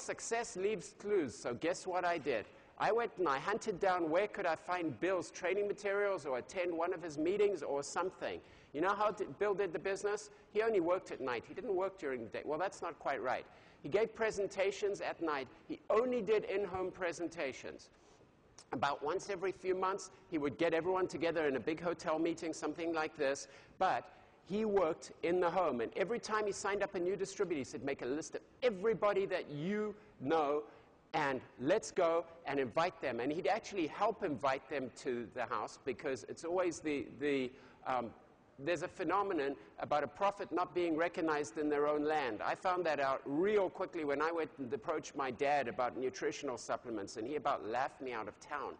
success leaves clues, so guess what I did? I went and I hunted down where could I find Bill's training materials or attend one of his meetings or something. You know how Bill did the business? He only worked at night. He didn't work during the day. Well, that's not quite right. He gave presentations at night. He only did in-home presentations. About once every few months, he would get everyone together in a big hotel meeting, something like this. But he worked in the home. And every time he signed up a new distributor, he said, make a list of everybody that you know, and let's go and invite them. And he'd actually help invite them to the house, because it's always there's a phenomenon about a prophet not being recognized in their own land. I found that out real quickly when I went and approached my dad about nutritional supplements, and he about laughed me out of town.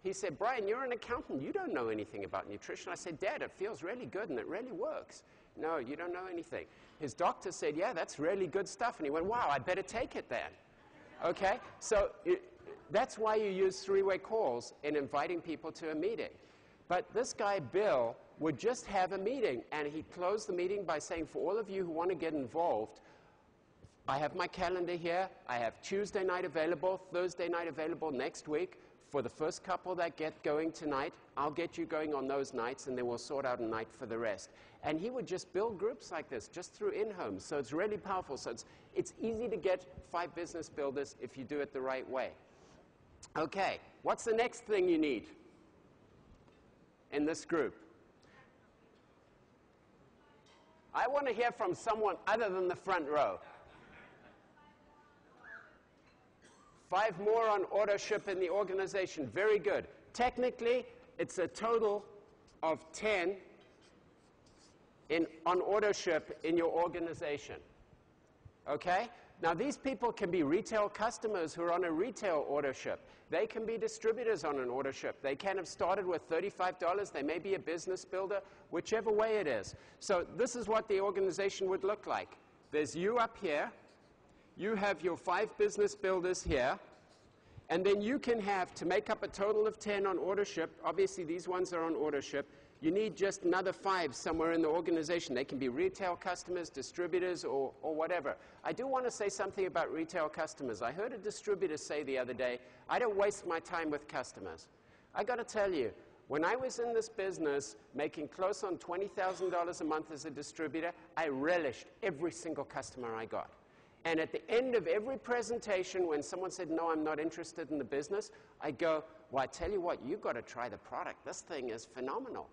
He said, Brian, you're an accountant. You don't know anything about nutrition. I said, Dad, it feels really good and it really works. No, you don't know anything. His doctor said, yeah, that's really good stuff. And he went, wow, I better take it then. Okay? So that's why you use three-way calls in inviting people to a meeting. But this guy, Bill, would just have a meeting, and he'd close the meeting by saying, for all of you who want to get involved, I have my calendar here. I have Tuesday night available, Thursday night available next week. For the first couple that get going tonight, I'll get you going on those nights, and then we'll sort out a night for the rest. And he would just build groups like this just through in-homes. So it's really powerful. So it's easy to get 5 business builders if you do it the right way. Okay, what's the next thing you need in this group? I want to hear from someone other than the front row. 5 more on auto ship in the organization. Very good. Technically, it's a total of 10 on auto ship in your organization. Okay? Now, these people can be retail customers who are on a retail auto ship. They can be distributors on an auto ship. They can have started with $35. They may be a business builder, whichever way it is. So this is what the organization would look like. There's you up here. You have your 5 business builders here. And then you can have, to make up a total of 10 on auto ship, obviously these ones are on auto ship, you need just another 5 somewhere in the organization. They can be retail customers, distributors, or whatever. I do want to say something about retail customers. I heard a distributor say the other day, I don't waste my time with customers. I got to tell you, when I was in this business making close on $20,000 a month as a distributor, I relished every single customer I got. And at the end of every presentation, when someone said, no, I'm not interested in the business, I go, well, I tell you what, you've got to try the product. This thing is phenomenal.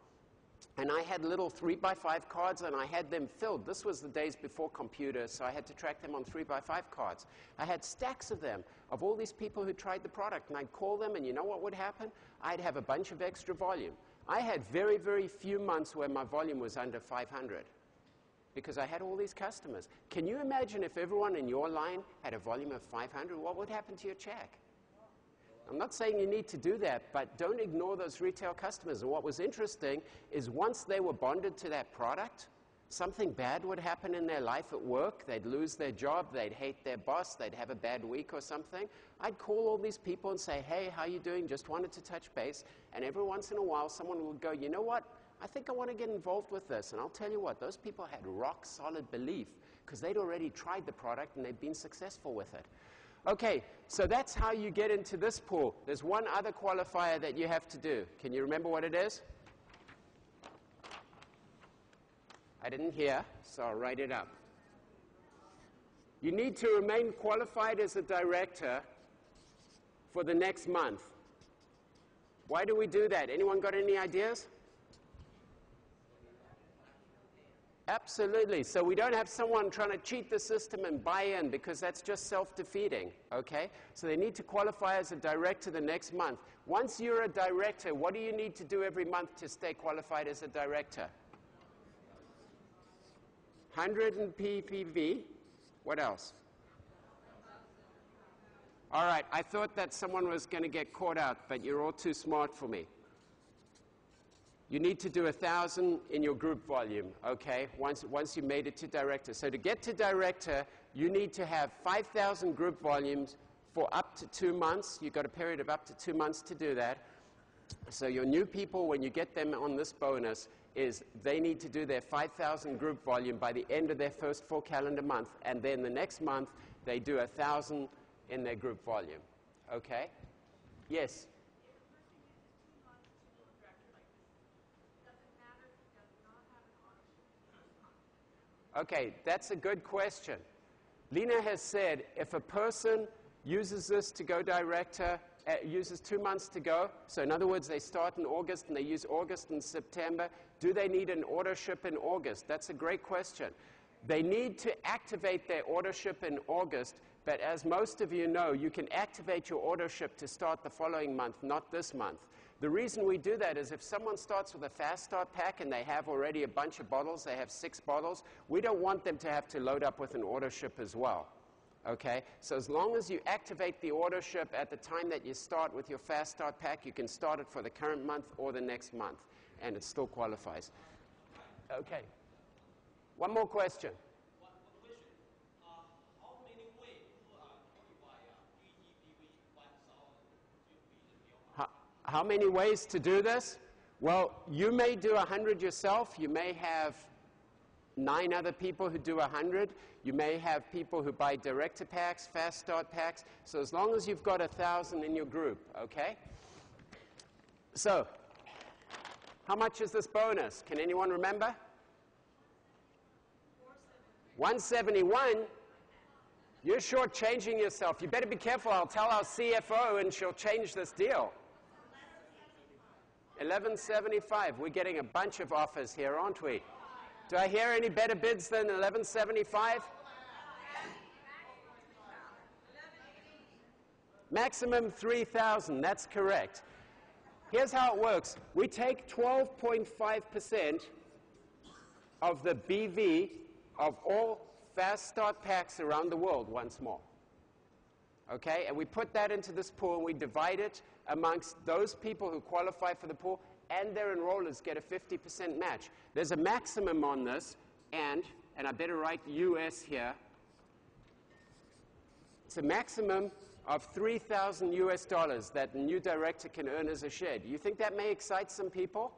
And I had little 3x5 cards, and I had them filled. This was the days before computers, so I had to track them on 3x5 cards. I had stacks of them, of all these people who tried the product. And I'd call them, and you know what would happen? I'd have a bunch of extra volume. I had very, very few months where my volume was under 500. Because I had all these customers. Can you imagine if everyone in your line had a volume of 500? What would happen to your check? I'm not saying you need to do that, but don't ignore those retail customers. And what was interesting is once they were bonded to that product, something bad would happen in their life at work. They'd lose their job. They'd hate their boss. They'd have a bad week or something. I'd call all these people and say, hey, how you doing? Just wanted to touch base. And every once in a while, someone would go, you know what? I think I want to get involved with this. And I'll tell you what, those people had rock-solid belief because they'd already tried the product and they'd been successful with it. Okay, so that's how you get into this pool. There's one other qualifier that you have to do. Can you remember what it is? I didn't hear, so I'll write it up. You need to remain qualified as a director for the next month. Why do we do that? Anyone got any ideas? Absolutely. So we don't have someone trying to cheat the system and buy in, because that's just self-defeating, okay? So they need to qualify as a director the next month. Once you're a director, what do you need to do every month to stay qualified as a director? 100 in PPV. What else? All right. I thought that someone was going to get caught out, but you're all too smart for me. You need to do 1,000 in your group volume, okay, once you made it to director. So to get to director, you need to have 5,000 group volumes for up to 2 months. You've got a period of up to 2 months to do that. So your new people, when you get them on this bonus, is they need to do their 5,000 group volume by the end of their first full calendar month. And then the next month, they do 1,000 in their group volume. Okay? Yes? Okay, that's a good question. Lena has said if a person uses this to go director, uses 2 months to go, so in other words, they start in August and they use August and September, do they need an order ship in August? That's a great question. They need to activate their order ship in August, but as most of you know, you can activate your order ship to start the following month, not this month. The reason we do that is if someone starts with a FastStart pack and they have already a bunch of bottles, they have 6 bottles, we don't want them to have to load up with an order ship as well. Okay? So as long as you activate the order ship at the time that you start with your FastStart pack, you can start it for the current month or the next month, and it still qualifies. Okay. One more question. How many ways to do this? Well, you may do 100 yourself. You may have 9 other people who do 100. You may have people who buy Director Packs, FastStart Packs. So as long as you've got 1,000 in your group, okay? So, how much is this bonus? Can anyone remember? 171. You're shortchanging yourself. You better be careful. I'll tell our CFO and she'll change this deal. 1175. We're getting a bunch of offers here, aren't we? Do I hear any better bids than 1175? Maximum 3,000. That's correct. Here's how it works. We take 12.5% of the BV of all FastStart packs around the world once more. Okay? And we put that into this pool and we divide it amongst those people who qualify for the pool, and their enrollers get a 50% match. There's a maximum on this, and I better write US here. It's a maximum of $3,000 US that the new director can earn as a share. Do you think that may excite some people?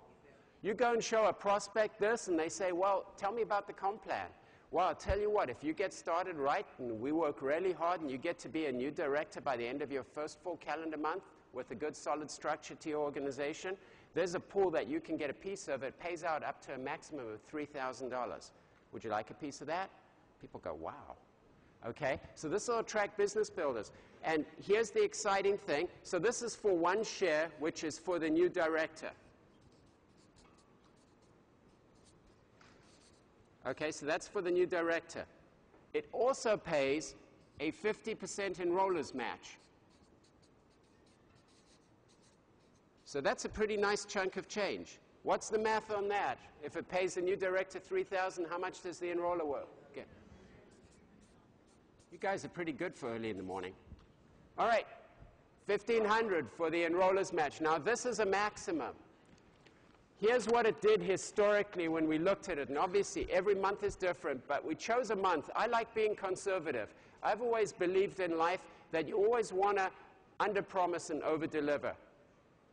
You go and show a prospect this, and they say, well, tell me about the comp plan. Well, I'll tell you what, if you get started right, and we work really hard, and you get to be a new director by the end of your first full calendar month with a good solid structure to your organization, there's a pool that you can get a piece of. It pays out up to a maximum of $3,000. Would you like a piece of that? People go, wow. Okay, so this will attract business builders. And here's the exciting thing. So this is for 1 share, which is for the new director. Okay, so that's for the new director. It also pays a 50% enrollers match. So that's a pretty nice chunk of change. What's the math on that? If it pays the new director $3,000, how much does the enroller get? You guys are pretty good for early in the morning. All right, $1,500 for the enrollers match. Now, this is a maximum. Here's what it did historically when we looked at it. And obviously, every month is different, but we chose a month. I like being conservative. I've always believed in life that you always want to underpromise and overdeliver.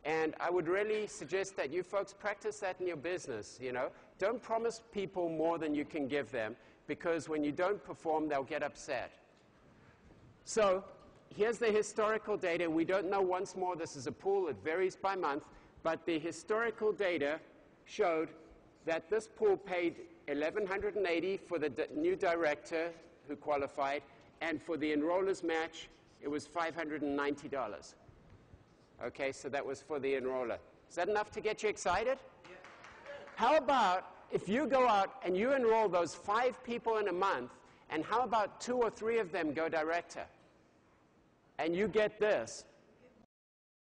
And I would really suggest that you folks practice that in your business, you know. Don't promise people more than you can give them, because when you don't perform, they'll get upset. So here's the historical data. We don't know once more. This is a pool. It varies by month. But the historical data showed that this pool paid $1,180 for the new director who qualified, and for the enrollers match, it was $590. Okay, so that was for the enroller. Is that enough to get you excited? Yeah. How about if you go out and you enroll those 5 people in a month, and how about 2 or 3 of them go director? And you get this.